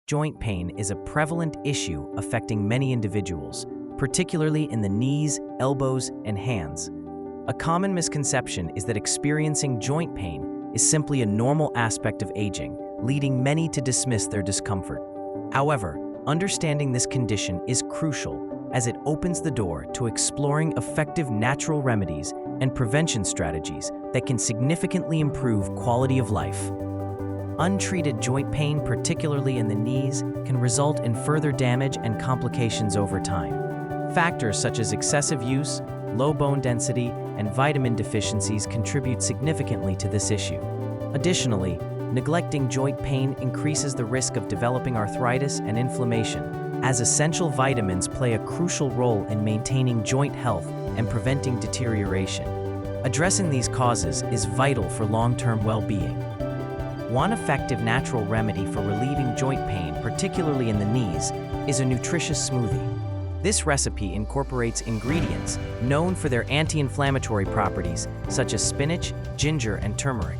joint pain is a prevalent issue affecting many individuals, particularly in the knees, elbows, and hands. A common misconception is that experiencing joint pain is simply a normal aspect of aging, leading many to dismiss their discomfort. However, understanding this condition is crucial as it opens the door to exploring effective natural remedies and prevention strategies that can significantly improve quality of life. Untreated joint pain, particularly in the knees, can result in further damage and complications over time. Factors such as excessive use, low bone density, and vitamin deficiencies contribute significantly to this issue. Additionally, neglecting joint pain increases the risk of developing arthritis and inflammation, as essential vitamins play a crucial role in maintaining joint health and preventing deterioration. Addressing these causes is vital for long-term well-being. One effective natural remedy for relieving joint pain, particularly in the knees, is a nutritious smoothie. This recipe incorporates ingredients known for their anti-inflammatory properties, such as spinach, ginger, and turmeric.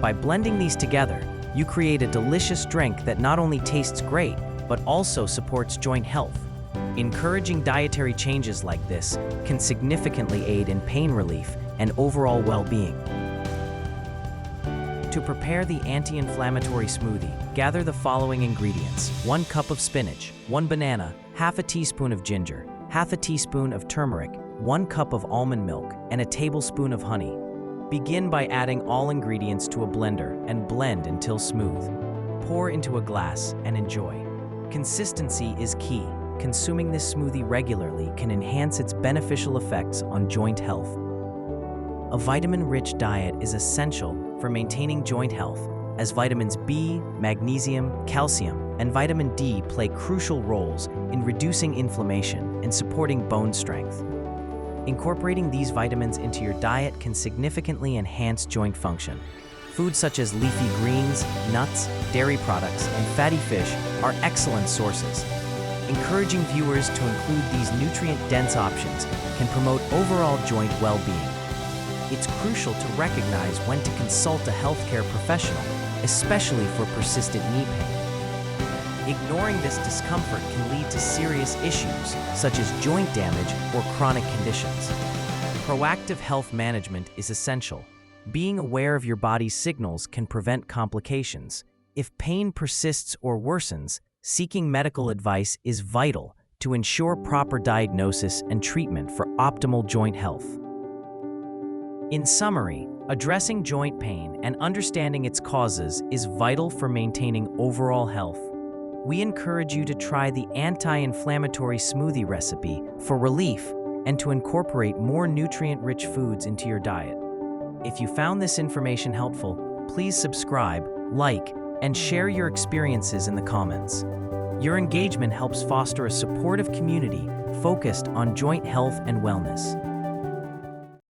By blending these together, you create a delicious drink that not only tastes great, but also supports joint health. Encouraging dietary changes like this can significantly aid in pain relief and overall well-being. To prepare the anti-inflammatory smoothie, gather the following ingredients: 1 cup of spinach, 1 banana, half a teaspoon of ginger, half a teaspoon of turmeric, 1 cup of almond milk, and a tablespoon of honey. Begin by adding all ingredients to a blender and blend until smooth. Pour into a glass and enjoy. Consistency is key. Consuming this smoothie regularly can enhance its beneficial effects on joint health. A vitamin-rich diet is essential for maintaining joint health, as vitamins B, magnesium, calcium, and vitamin D play crucial roles in reducing inflammation and supporting bone strength. Incorporating these vitamins into your diet can significantly enhance joint function. Foods such as leafy greens, nuts, dairy products, and fatty fish are excellent sources. Encouraging viewers to include these nutrient-dense options can promote overall joint well-being. It's crucial to recognize when to consult a healthcare professional, especially for persistent knee pain. Ignoring this discomfort can lead to serious issues, such as joint damage or chronic conditions. Proactive health management is essential. Being aware of your body's signals can prevent complications. If pain persists or worsens, seeking medical advice is vital to ensure proper diagnosis and treatment for optimal joint health. In summary, addressing joint pain and understanding its causes is vital for maintaining overall health. We encourage you to try the anti-inflammatory smoothie recipe for relief and to incorporate more nutrient-rich foods into your diet. If you found this information helpful, please subscribe, like, and share your experiences in the comments. Your engagement helps foster a supportive community focused on joint health and wellness.